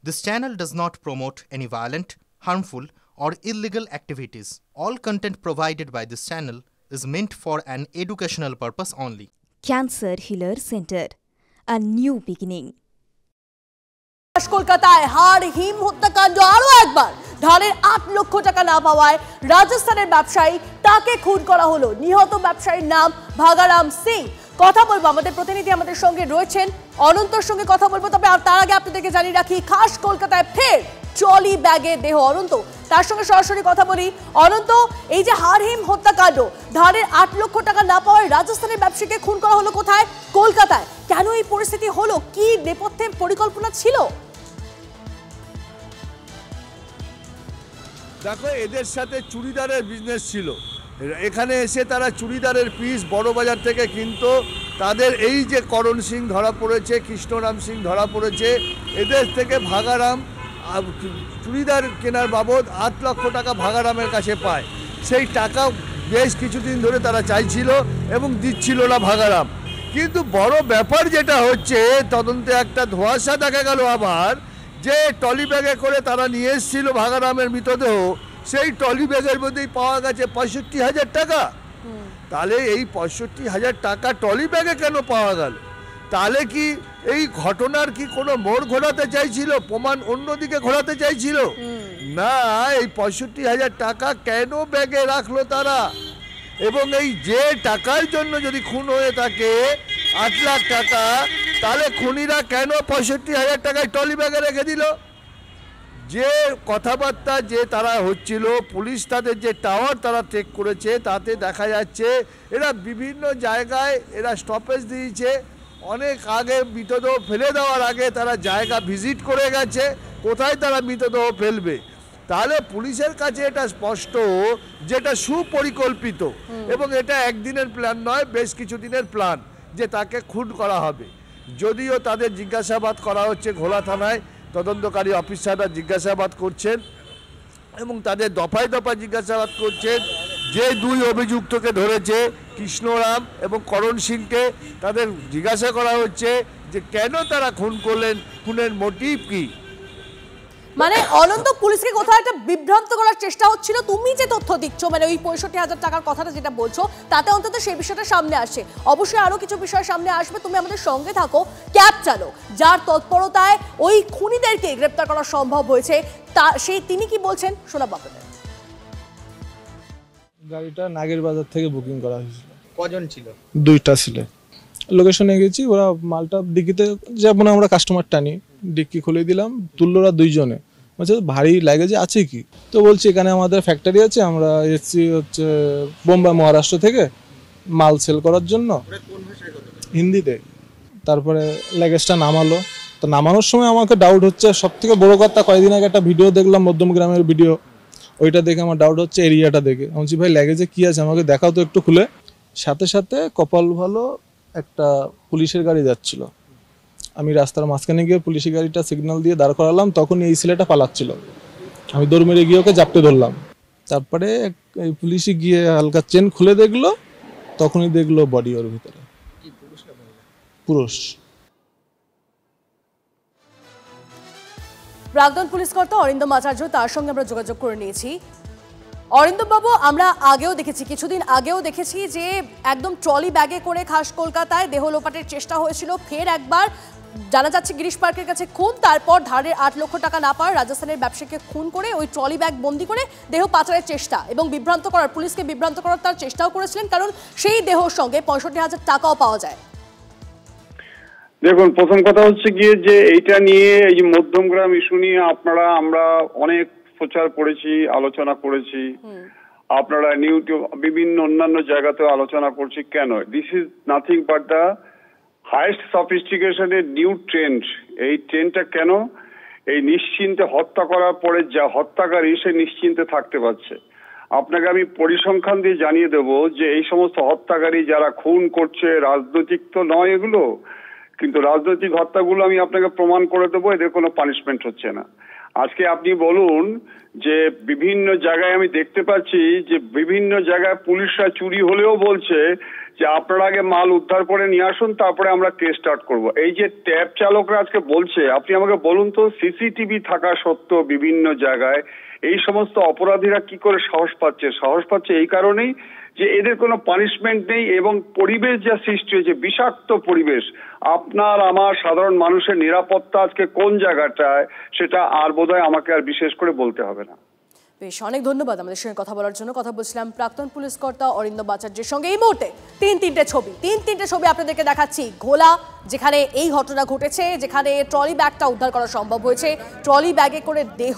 This channel does not promote any violent, harmful, or illegal activities. All content provided by this channel is meant for an educational purpose only. Cancer Healer Center, a new beginning. কলকাতায় হাড় হিম হত্যাকাণ্ড আরো একবার ধানের ৮ লক্ষ টাকা না পাওয়ায় রাজস্থানের ব্যবসায়ী তাকে খুন করা হলো। নিহত ব্যবসায়ীর নাম ভাগারাম সিং। কথা বলবো, আমাদের প্রতিনিধি আমাদের সঙ্গে রয়েছেন, অনন্তর সঙ্গে কথা বলবো। তবে তার আগে আপনাদেরকে জানিয়ে রাখি, খাস কলকাতায় ফের ট্রলি ব্যাগে দেহ অনন্ত। তার সঙ্গে সরাসরি কথা বলি। অনন্ত, এই যে হাড়হিম হত্যাকাণ্ড, ধানের ৮ লক্ষ টাকা না পাওয়ায় রাজস্থানের ব্যবসায়ীকে খুন করা হলো কোথায়? কলকাতায়। কেন এই পরিস্থিতি হলো? কি নেপথ্যে পরিকল্পনা ছিল? দেখো, এদের সাথে চুড়িদারের বিজনেস ছিল। এখানে এসে তারা চুড়িদারের পিস বড় বাজার থেকে কিনতো। তাদের এই যে করণ সিং ধরা পড়েছে, কৃষ্ণরাম সিং ধরা পড়েছে, এদের থেকে ভাগারাম চুড়িদার কেনার বাবদ ৮ লক্ষ টাকা ভাগারামের কাছে পায়। সেই টাকা বেশ কিছুদিন ধরে তারা চাইছিল এবং দিচ্ছিল না ভাগারাম। কিন্তু বড় ব্যাপার যেটা হচ্ছে, তদন্তে একটা ধোঁয়াশা দেখা গেল আবার, যে ট্রলি ব্যাগে করে তারা নিয়ে এসেছিল ভাগারামের মৃতদেহ, সেই ট্রলি ব্যাগের মধ্যেই পাওয়া গেছে ৬৫,০০০ টাকা। তাহলে এই ৬৫,০০০ টাকা ট্রলি ব্যাগে কেন পাওয়া গেল? তাহলে কি এই ঘটনার কি কোনো মোড় ঘোরাতে চাইছিল, প্রমাণ অন্যদিকে ঘোরাতে চাইছিল? না, এই ৬৫,০০০ টাকা কেন ব্যাগে রাখলো তারা? এবং এই যে টাকার জন্য যদি খুন হয়ে থাকে ৮ লাখ টাকা, তাহলে খুনিরা কেন ৬৫,০০০ টাকায় ট্রলি ব্যাগে রেখে দিল? যে কথাবার্তা যে তারা হচ্ছিল, পুলিশ তাদের যে টাওয়ার তারা চেক করেছে, তাতে দেখা যাচ্ছে এরা বিভিন্ন জায়গায় এরা স্টপেজ দিয়েছে। অনেক আগে মৃতদেহ ফেলে দেওয়ার আগে তারা জায়গা ভিজিট করে গেছে কোথায় তারা মৃতদেহ ফেলবে। তাহলে পুলিশের কাছে এটা স্পষ্ট যেটা সুপরিকল্পিত, এবং এটা একদিনের প্ল্যান নয়, বেশ কিছুদিনের প্ল্যান, যে তাকে খুন করা হবে। যদিও তাদের জিজ্ঞাসাবাদ করা হচ্ছে, ঘোলা থানায় তদন্তকারী অফিসাররা জিজ্ঞাসাবাদ করছেন এবং তাদের দফায় দফায় জিজ্ঞাসাবাদ করছেন। যে দুই অভিযুক্তকে ধরেছে, কৃষ্ণরাম এবং করণ সিংকে, তাদের জিজ্ঞাসা করা হচ্ছে যে কেন তারা খুন করলেন, খুনের মোটিভ কি। মানে অনন্ত, পুলিশকে কোথাও একটা বিভ্রান্ত করার চেষ্টা হচ্ছিল। তুমি যে তথ্য দিচ্ছ, মানে ওই ৬৫,০০০ টাকার কথাটা যেটা বলছো, তাতে অন্তত সেই বিষয়টা সামনে আসে। অবশ্যই আরো কিছু বিষয় সামনে আসবে, তুমি আমাদের সঙ্গে থাকো। ক্যাব চালক যার তৎপরতায় ওই খুনিদেরকে গ্রেপ্তার করা সম্ভব হয়েছে, তিনি কি বলছেন শোনাবো আপনাদের। গাড়িটা নাগের বাজার থেকে বুকিং করা হয়েছিল। কজন ছিল? 2টা ছিল। লোকেশনে গেছি, ওরা মালটা ডিকিতে, যেমন আমরা কাস্টমার টানি, ডিক্কি খুলে দিলাম, তুললোরা 2 জনে। বলছে ভারী লাগেজে আছে কি? তো বলছি এখানে আমাদের ফ্যাক্টরি আছে, আমরা এসছি হচ্ছে বোম্বাই মহারাষ্ট্র থেকে মাল সেল করার জন্য। হিন্দিতে। তারপরে লাগেজটা নামালো। তো নামানোর সময় আমাকে ডাউট হচ্ছে, সব থেকে বড় কথা, কয়েকদিন আগে একটা ভিডিও দেখলাম, মধ্যমগ্রামের ভিডিও, ওইটা দেখে আমার ডাউট হচ্ছে এরিয়াটা দেখে। আমি বলছি ভাই লাগেজে কি আছে আমাকে দেখাও তো একটু খুলে। সাথে সাথে কপাল ভালো একটা পুলিশের গাড়ি যাচ্ছিল। আমি রাস্তার মাঝখানে গিয়ে পুলিশের গাড়িটা সিগন্যাল দিয়ে দাঁড় করালাম, তখন এই ছেলেটা পালাচ্ছিল। আমি দৌড় মেরে গিয়ে ওকে জাপটে ধরলাম। তারপরে এই পুলিশে গিয়ে হালকা চেন খুলে দেখলো, তখনই দেখলো বডি ওর ভিতরে। পুরুষ। প্রাক্তন পুলিশ কর্তা অরিন্দম আচার্য, তার সঙ্গে আমরা যোগাযোগ করে নিয়েছি। অরিন্দম বাবু, আমরা আগেও দেখেছি, কিছুদিন আগেও দেখেছি যে একদম ট্রলি ব্যাগে করে খাস কলকাতায় দেহ লোপাটের চেষ্টা হয়েছিল। ফের একবার জানা যাচ্ছে গিরিশ পার্কের কাছে খুন, তারপর ধারের ৮ লক্ষ টাকা না পাওয়ার রাজস্থানের ব্যবসায়ীকে খুন করে ওই ট্রলি ব্যাগ বন্দি করে দেহ পাচারের চেষ্টা এবং বিভ্রান্ত করার, পুলিশকে বিভ্রান্ত করার তার চেষ্টাও করেছিলেন, কারণ সেই দেহর সঙ্গে ৬৫,০০০ টাকাও পাওয়া যায়। দেখুন, প্রথম কথা হচ্ছে গিয়ে যে এইটা নিয়ে, এই যে মধ্যমগ্রাম ইস্যু নিয়ে আমরা অনেক প্রচার করেছি, আলোচনা করেছি, আপনারা ইউটিউব বিভিন্ন অন্যান্য জায়গাতেও আলোচনা করছি। কেন? This is nothing but the highest সফিস্টিকেশনের নিউ ট্রেন্ড। এই ট্রেন্ডটা কেন? এই নিশ্চিন্তে হত্যা করার পরে যা হত্যাকারী, সে নিশ্চিন্তে থাকতে পারছে। আপনাকে আমি পরিসংখ্যান দিয়ে জানিয়ে দেব যে এই সমস্ত হত্যাকারী যারা খুন করছে, রাজনৈতিক তো নয় এগুলো, কিন্তু রাজনৈতিক হত্যাগুলো আমি আপনাকে প্রমাণ করে দেবো, এদের কোনো পানিশমেন্ট হচ্ছে না। আজকে আপনি বলুন যে বিভিন্ন জায়গায় আমি দেখতে পাচ্ছি যে বিভিন্ন জায়গায় পুলিশরা চুরি হলেও বলছে যে আপনারা আগে মাল উদ্ধার করে নিয়ে আসুন, তারপরে আমরা কেস স্টার্ট করব। এই যে ট্যাব চালকরা আজকে বলছে, আপনি আমাকে বলুন তো, সিসিটিভি থাকা সত্ত্বেও বিভিন্ন জায়গায় এই সমস্ত অপরাধীরা কি করে সাহস পাচ্ছে? সাহস পাচ্ছে এই কারণেই যে এদের কোনো পানিশমেন্ট নেই এবং পরিবেশ যা সৃষ্টি হয়েছে, বিষাক্ত পরিবেশ। আপনার আমার সাধারণ মানুষের নিরাপত্তা আজকে কোন জায়গাটায়, সেটা আর বোধহয় আমাকে আর বিশেষ করে বলতে হবে না। বেশ, অনেক ধন্যবাদ আমাদের সঙ্গে কথা বলার জন্য। কথা বলছিলাম প্রাক্তন পুলিশ কর্তা অরিন্দম আচার্যের সঙ্গে। এই মুহূর্তে তিনটে ছবি আপনাদেরকে দেখাচ্ছি। ঘোলা, যেখানে এই ঘটনা ঘটেছে, যেখানে ট্রলি ব্যাগটা উদ্ধার করা সম্ভব হয়েছে। ট্রলি ব্যাগে করে দেহ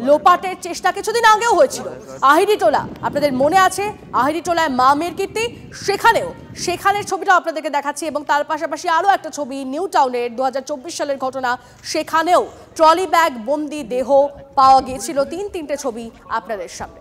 লোপাটের চেষ্টা কিছুদিন আগেও হয়েছিল। আহিরিটোলা, আপনাদের মনে আছে আহিরিটোলায় মা মেয়ের কীর্তি, সেখানের ছবিটা আপনাদেরকে দেখাচ্ছি। এবং তার পাশাপাশি আরও একটা ছবি নিউ টাউনের 2024 সালের ঘটনা, সেখানেও ট্রলি ব্যাগ বন্দি দেহ পাওয়া গিয়েছিল। তিনটে ছবি আপনাদের সামনে।